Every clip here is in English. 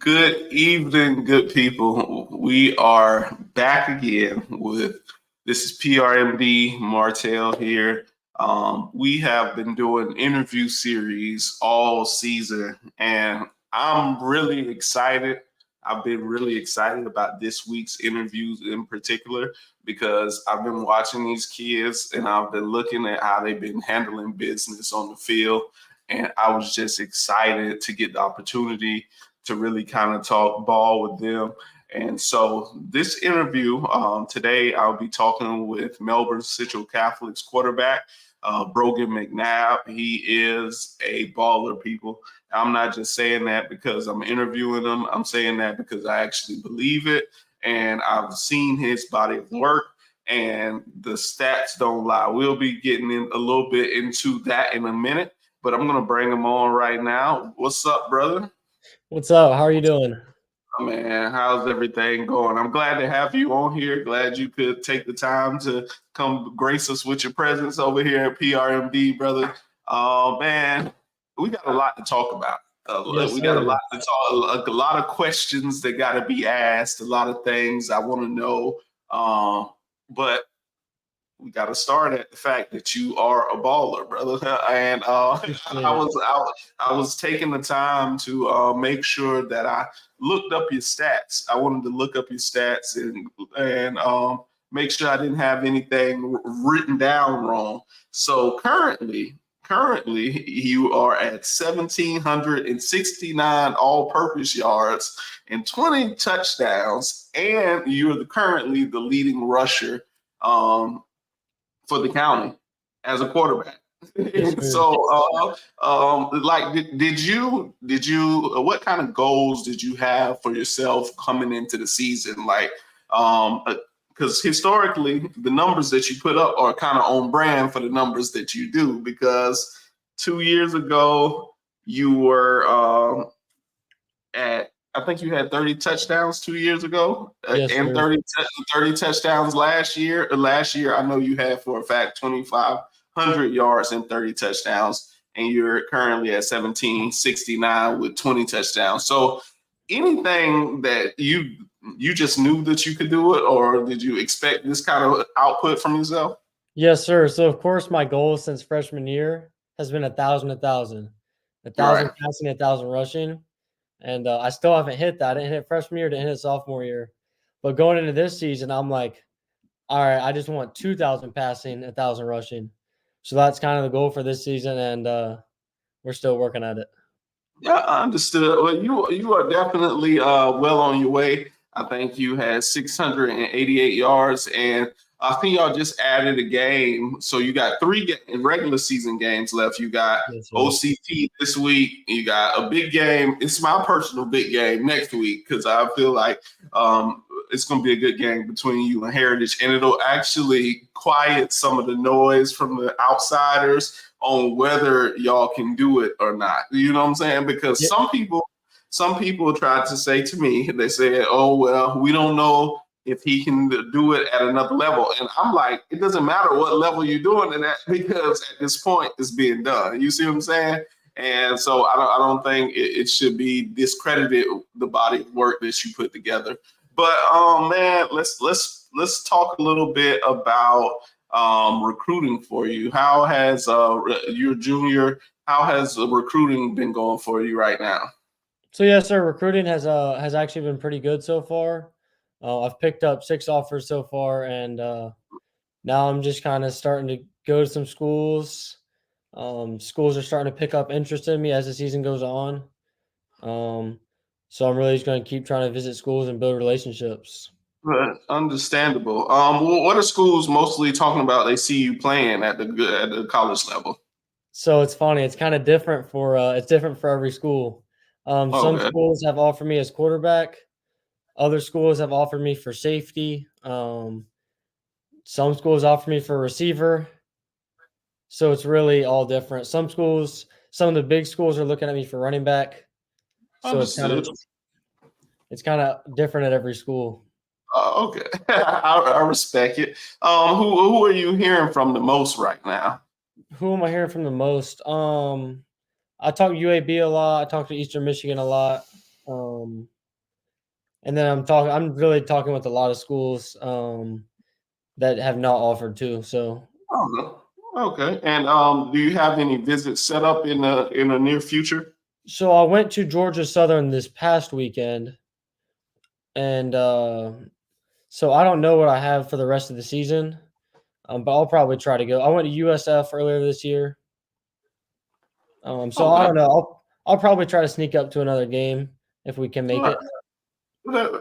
Good evening, good people. We are back again with this is PRMD Martell here. We have been doing interview series all season, and I'm really excited. I've been really excited about this week's interviews in particular because I've been watching these kids and I've been looking at how they've been handling business on the field. And I was just excited to get the opportunity to really kind of talk ball with them. And so this interview today, I'll be talking with Melbourne Central Catholic's quarterback, Brogan Mcnab. He is a baller, people. I'm not just saying that because I'm interviewing him. I'm saying that because I actually believe it. And I've seen his body of work and the stats don't lie. We'll be getting in a little bit into that in a minute, but I'm going to bring him on right now. What's up, brother? What's up? How are you doing? Man, how's everything going? I'm glad to have you on here. Glad you could take the time to come grace us with your presence over here at PRMD, brother. Man, we got a lot to talk about. Yes, We got a sir. lot to talk, a lot of questions that got to be asked, a lot of things I want to know. But we got to start at the fact that you are a baller, brother. And Appreciate it. I was taking the time to make sure that I looked up your stats. I wanted to look up your stats and make sure I didn't have anything written down wrong. So currently you are at 1,769 all-purpose yards and 20 touchdowns, and you're currently the leading rusher for the county as a quarterback. Yes, So, did you what kind of goals did you have for yourself coming into the season? Because historically, the numbers that you put up are kind of on brand for the numbers that you do. Because 2 years ago, you were at I think you had 30 touchdowns 2 years ago, yes, and sir. 30 touchdowns last year. Last year, I know you had for a fact 2,500 yards and 30 touchdowns, and you're currently at 1,769 with 20 touchdowns. So, anything that you just knew that you could do it, or did you expect this kind of output from yourself? Yes, sir. So, of course, my goal since freshman year has been 1,000, Right. passing, 1,000 rushing, and I still haven't hit that. I didn't hit it freshman year, didn't hit it sophomore year, but going into this season, I'm like, all right, I just want 2,000 passing, 1,000 rushing. So that's kind of the goal for this season, and we're still working at it. Yeah, I understood. Well, you are definitely well on your way. I think you had 688 yards, and I think y'all just added a game. So you got regular season games left. You got Yes, sir. OCT this week. You got a big game. It's my personal big game next week because I feel like it's going to be a good game between you and Heritage, and it'll actually quiet some of the noise from the outsiders on whether y'all can do it or not. You know what I'm saying? Because Yeah, some people tried to say to me, they said, "Oh well, we don't know if he can do it at another level." And I'm like, it doesn't matter what level you're doing it at because at this point it's being done. You see what I'm saying? And so I don't think it should be discredited the body of work that you put together. But man, let's talk a little bit about recruiting for you. How has your junior? How has recruiting been going for you right now? So yes, sir. Recruiting has actually been pretty good so far. I've picked up 6 offers so far, and now I'm just kind of starting to go to some schools. Schools are starting to pick up interest in me as the season goes on. Um, so I'm really just going to keep trying to visit schools and build relationships. Understandable. What are schools mostly talking about? They see you playing at the college level. So it's funny. It's different for every school. Some Okay. schools have offered me as quarterback. Other schools have offered me for safety. Some schools offer me for receiver. So it's really all different. Some of the big schools are looking at me for running back. So Understood. it's kind of different at every school. Okay. I respect it. Who are you hearing from the most right now? Who am I hearing from the most? I talk UAB a lot. I talk to Eastern Michigan a lot. And then I'm really talking with a lot of schools that have not offered too. So Oh, okay. And do you have any visits set up in the near future? I went to Georgia Southern this past weekend, and so I don't know what I have for the rest of the season. But I'll probably try to go. I went to USF earlier this year. So I Okay. don't know. I'll probably try to sneak up to another game if we can make All it. right.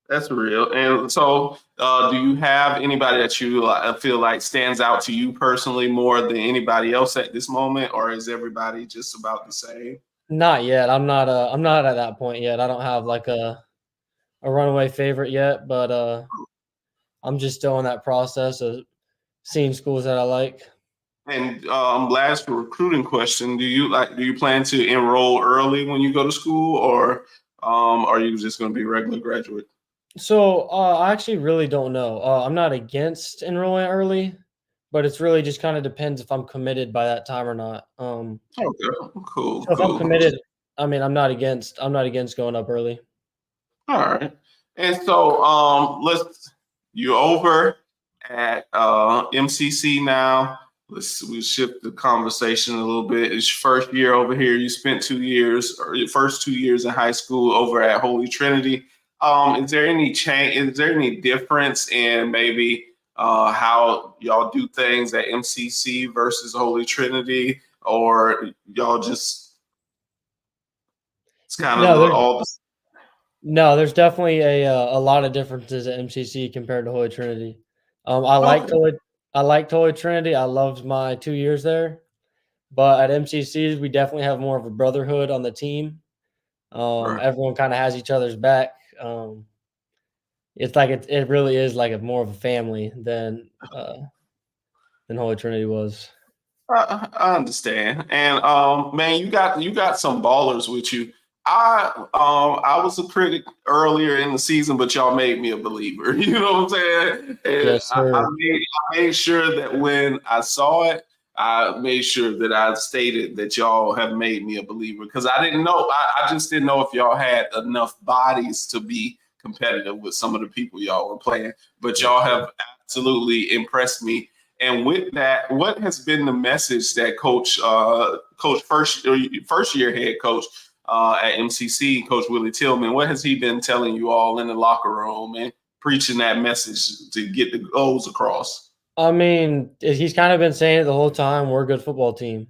That's real. And so, do you have anybody that you feel like stands out to you personally more than anybody else at this moment, or is everybody just about the same? Not yet. I'm not at that point yet. I don't have like a runaway favorite yet, but I'm just still in that process of seeing schools that I like. And last recruiting question: do you plan to enroll early when you go to school, or are you just going to be regular graduate? So I actually really don't know. I'm not against enrolling early, but it's really just kind of depends if I'm committed by that time or not. Okay, cool, So if I'm cool. committed, I mean, I'm not against going up early. All right. And so let's you over at MCC now. We shift the conversation a little bit. It's your first year over here. You spent 2 years or your first 2 years in high school over at Holy Trinity. Is there any change? Is there any difference in maybe how y'all do things at MCC versus Holy Trinity, or y'all just it's kind of No, there's all the no, there's definitely a lot of differences at MCC compared to Holy Trinity. okay. I liked Holy Trinity. I loved my 2 years there, but at MCC we definitely have more of a brotherhood on the team. Right. Everyone kind of has each other's back. It's like it really is like a more of a family than Holy Trinity was. I understand, and man, you got some ballers with you. I was a critic earlier in the season, but y'all made me a believer. You know what I'm saying? And Yes, sir. I made sure that when I saw it, I made sure that I stated that y'all have made me a believer because I didn't know. I just didn't know if y'all had enough bodies to be competitive with some of the people y'all were playing. But Yes, y'all sir. have absolutely impressed me, and with that, what has been the message that Coach first year head coach at MCC, Coach Willie Tillman, what has he been telling you all in the locker room and preaching that message to get the goals across? I mean, he's kind of been saying it the whole time. We're a good football team.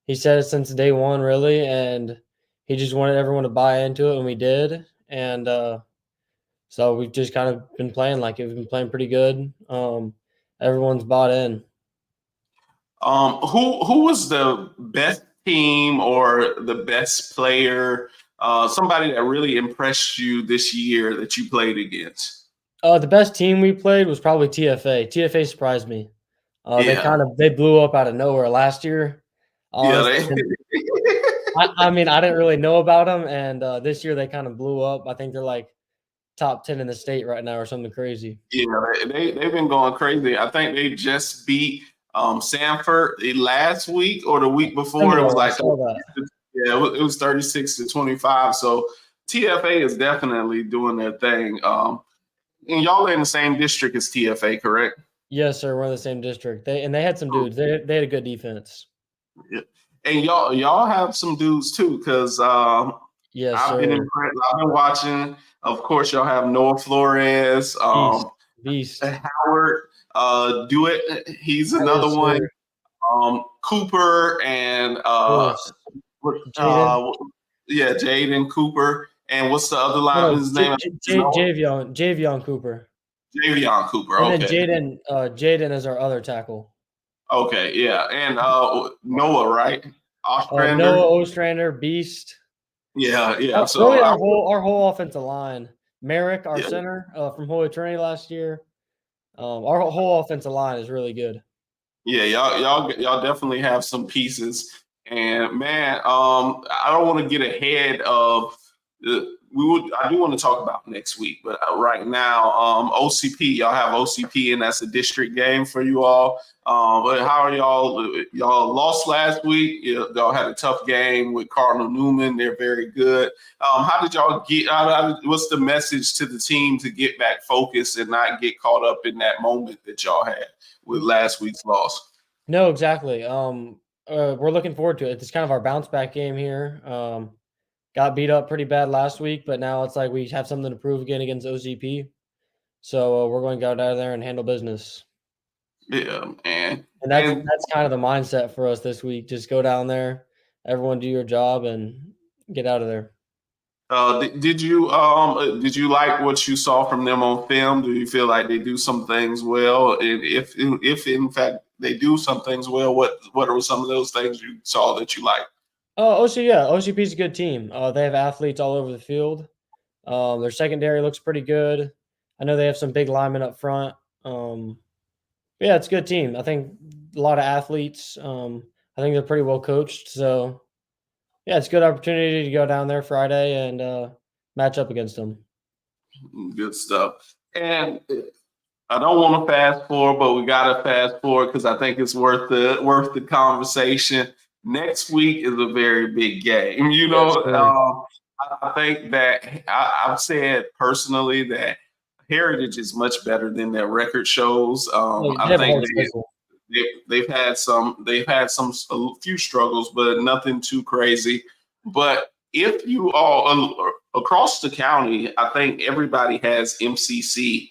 He said it since day one, really, and he just wanted everyone to buy into it, and we did. And so we've just kind of been playing like it. We've been playing pretty good. Everyone's bought in. Who was the best team or the best player? Somebody that really impressed you this year that you played against? The best team we played was probably TFA. TFA surprised me. Yeah, They blew up out of nowhere last year. yeah. Honestly, I mean, I didn't really know about them, and this year they kind of blew up. I think they're like top 10 in the state right now or something crazy. Yeah, they've been going crazy. I think they just beat Sanford last week or the week before. It was Seminole, I like saw that. yeah, it was 36-25. So TFA is definitely doing their thing. And y'all are in the same district as TFA, correct? Yes, sir. We're in the same district. They had some dudes. They had a good defense. Yeah. And y'all have some dudes too, because Yes, I've been sir. impressed. I've been watching. Of course, y'all have Noah Flores, Beast, beast. Howard, Dewitt. He's another Yes, one. sir. Cooper and Of course. Jaden. uh, yeah, Jaden Cooper. And what's the other No, no, lineman's name? Javion Cooper, Javion Cooper. and then Okay. Jaden is our other tackle. Okay. Yeah. And Noah, right? Noah Ostrander. Ostrander, beast. Yeah. Yeah. So Really, our whole offensive line. Merrick, our yeah. center from Holy Trinity last year. Our whole offensive line is really good. Yeah, y'all definitely have some pieces. And man, I don't want to get ahead of I do want to talk about next week, but right now, OCP, y'all have OCP, and that's a district game for you all. But how are y'all? Y'all lost last week. Y'all had a tough game with Cardinal Newman. They're very good. How did y'all get? What's the message to the team to get back focused and not get caught up in that moment that y'all had with last week's loss? No, exactly. We're looking forward to it. It's kind of our bounce back game here. Got beat up pretty bad last week, but now it's like we have something to prove again against OCP. So we're going to go down there and handle business. Yeah, man. And that's kind of the mindset for us this week. Just go down there, everyone do your job, and get out of there. Did you like what you saw from them on film? Do you feel like they do some things well? And if in fact they do some things well, what are some of those things you saw that you like? OCP is a good team. They have athletes all over the field. Their secondary looks pretty good. I know they have some big linemen up front. Yeah, it's a good team. I think a lot of athletes. I think they're pretty well coached. So, yeah, it's a good opportunity to go down there Friday and match up against them. Good stuff. And I don't want to fast forward, but we got to fast forward because I think it's worth the conversation. Next week is a very big game. I think that I've said personally that Heritage is much better than their record shows. I think they've had a few struggles, but nothing too crazy. But if you all across the county, I think everybody has MCC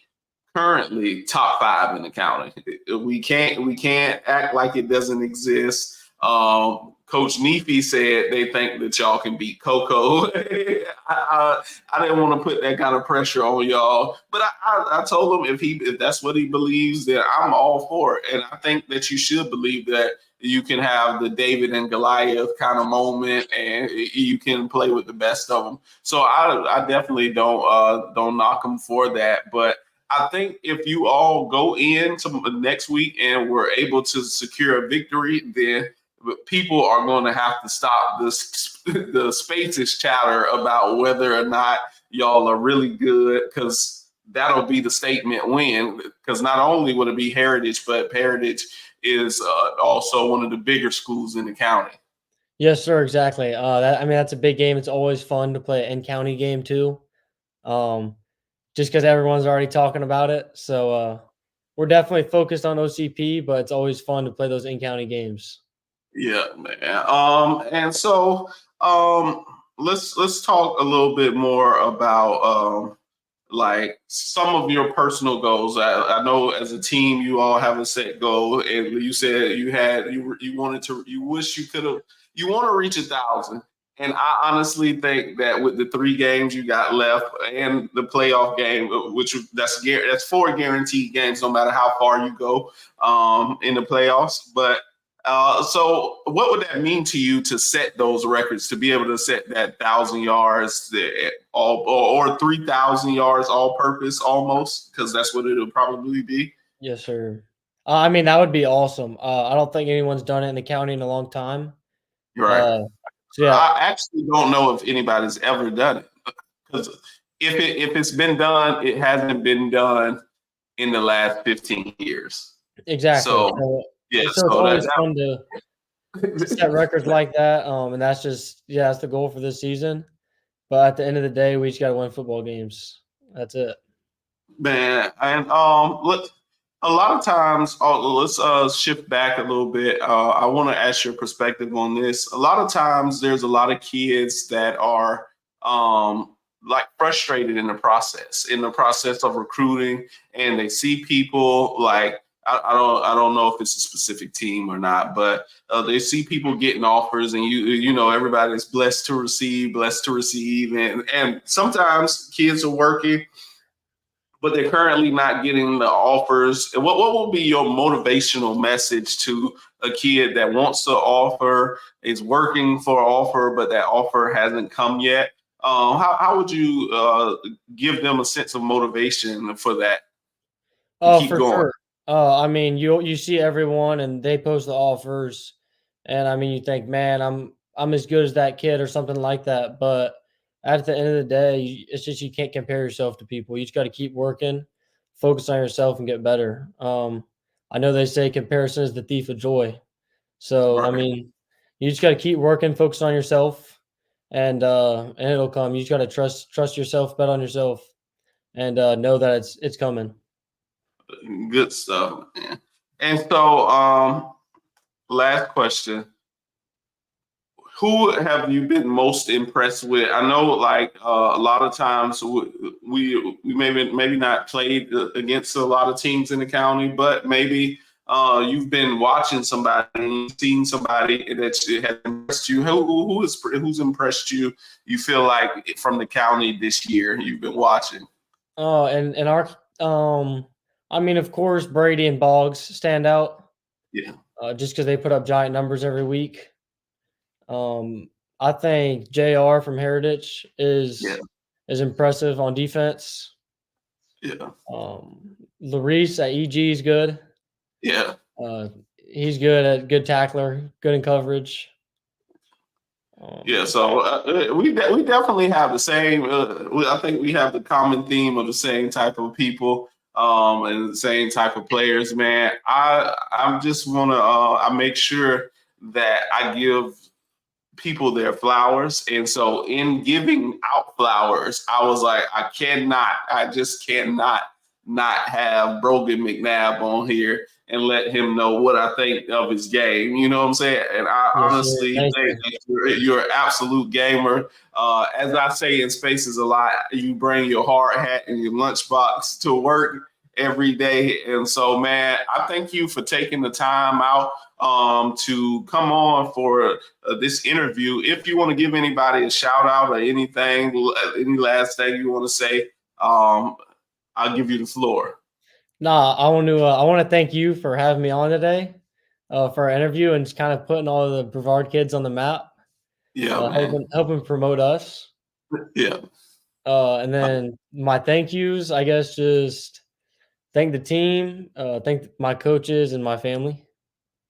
currently top 5 in the county. We can't act like it doesn't exist. Coach Neefy said they think that y'all can beat Coco. I didn't want to put that kind of pressure on y'all, but I told him if that's what he believes, then I'm all for it. And I think that you should believe that you can have the David and Goliath kind of moment, and you can play with the best of them. So I definitely don't knock them for that, but I think if you all go into next week and we're able to secure a victory, then people are going to have to stop the spaces chatter about whether or not y'all are really good, because that'll be the statement win. Because not only would it be Heritage, but Heritage is also one of the bigger schools in the county. Yes, sir. Exactly. That's a big game. It's always fun to play an in-county game too. Just because everyone's already talking about it. So we're definitely focused on OCP, but it's always fun to play those in-county games. Yeah, man. And so let's talk a little bit more about like some of your personal goals. I know as a team you all have a set goal, and you said you want to reach 1,000. And I honestly think that with the 3 games you got left and the playoff game, that's 4 guaranteed games, no matter how far you go in the playoffs. But so what would that mean to you to set those records, to be able to set that 1,000 yards or 3,000 yards all purpose almost, because that's what it'll probably be? Yes, sir. That would be awesome. I don't think anyone's done it in the county in a long time. Right. So yeah. I actually don't know if anybody's ever done it, because if it's been done, it hasn't been done in the last 15 years. Exactly. So it's always fun to set records like that. And that's that's the goal for this season. But at the end of the day, we just got to win football games. That's it. Man, and look, a lot of times, let's shift back a little bit. I want to ask your perspective on this. A lot of times, there's a lot of kids that are like frustrated in the process of recruiting, and they see people like I don't know if it's a specific team or not, but they see people getting offers, and you know everybody's blessed to receive, and sometimes kids are working, but they're currently not getting the offers. And what will be your motivational message to a kid that wants to offer, is working for an offer, but that offer hasn't come yet? How would you give them a sense of motivation for that? Oh, for sure. You see everyone and they post the offers, and you think, man, I'm as good as that kid or something like that. But at the end of the day, it's just you can't compare yourself to people. You just got to keep working, focus on yourself, and get better. I know they say comparison is the thief of joy. So, I Right. mean, you just got to keep working, focus on yourself, and it'll come. You just got to trust yourself, bet on yourself, and know that it's coming. Good stuff, man. And so, last question. Who have you been most impressed with? I know, like a lot of times we maybe not played against a lot of teams in the county, but maybe you've been watching somebody and seen somebody that has impressed you. Who's impressed you? You feel like from the county this year you've been watching. Oh, and our I mean, of course, Brady and Boggs stand out Yeah, just because they put up giant numbers every week. I think JR from Heritage yeah, is impressive on defense. yeah, Larice at EG is good. yeah. He's good tackler, good in coverage. Yeah, so we definitely have the same. I think we have the common theme of the same type of people and the same type of players. Man, I just want to I make sure that I give people their flowers, and so in giving out flowers, I was like, I just cannot not have Brogan Mcnab on here and let him know what I think of his game. You know what I'm saying? And I Yes, sir. honestly Thank think you. that you're an absolute gamer. As I say in Spaces a lot, you bring your hard hat and your lunchbox to work every day. And so, man, I thank you for taking the time out to come on for this interview. If you want to give anybody a shout out or anything, any last thing you want to say, I'll give you the floor. Nah, I want to thank you for having me on today for our interview and just kind of putting all the Brevard kids on the map, Yeah, man. helping promote us. Yeah, And then my thank yous, I guess, just thank the team, thank my coaches and my family.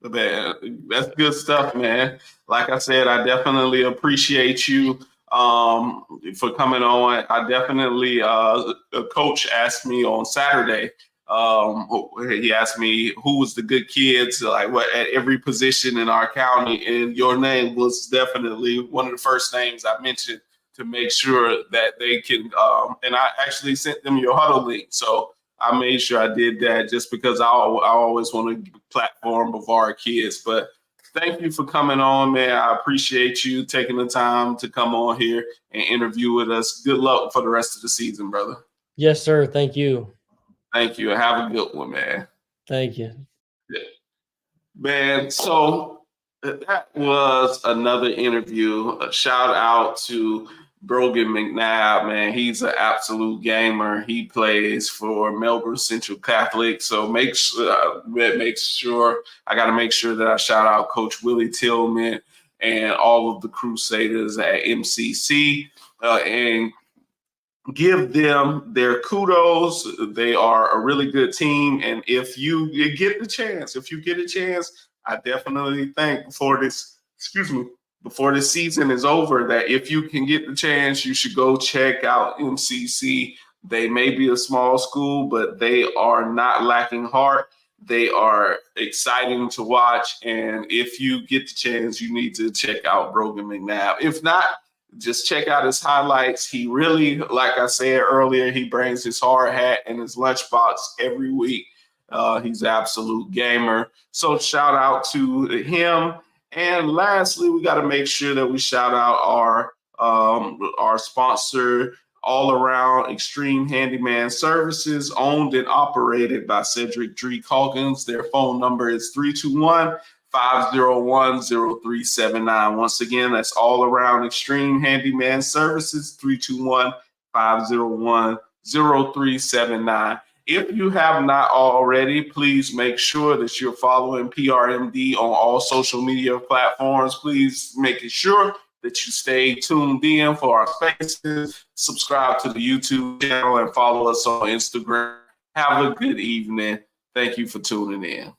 man, that's good stuff, man. Like I said, I definitely appreciate you for coming on. I definitely, a coach asked me on Saturday. He asked me who was the good kids, like what at every position in our county, and your name was definitely one of the first names I mentioned to make sure that they can. And I actually sent them your huddle link, so I made sure I did that just because I always want to platform of our kids. But thank you for coming on, man. I appreciate you taking the time to come on here and interview with us. Good luck for the rest of the season, brother. Yes, sir. Thank you. Thank you. Have a good one, man. Thank you. Yeah. Man, so that was another interview. A shout out to Brogan Mcnab, man. He's an absolute gamer. He plays for Melbourne Central Catholic. So make sure I got to make sure that I shout out Coach Willie Tillman and all of the Crusaders at MCC and give them their kudos. They are a really good team. And if you get the chance, I definitely think before this season is over, that if you can get the chance, you should go check out MCC. They may be a small school, but they are not lacking heart. They are exciting to watch. And if you get the chance, you need to check out Brogan Mcnab. If not, just check out his highlights. He really, like I said earlier, he brings his hard hat and his lunchbox every week. He's an absolute gamer. So shout out to him. And lastly, we got to make sure that we shout out our sponsor, All Around Extreme Handyman Services, owned and operated by Cedric Dree Calkins. Their phone number is 321-501-0379. Once again, that's All Around Extreme Handyman Services, 321-501-0379. If you have not already, please make sure that you're following PRMD on all social media platforms. Please make sure that you stay tuned in for our spaces, subscribe to the YouTube channel, and follow us on Instagram. Have a good evening. Thank you for tuning in.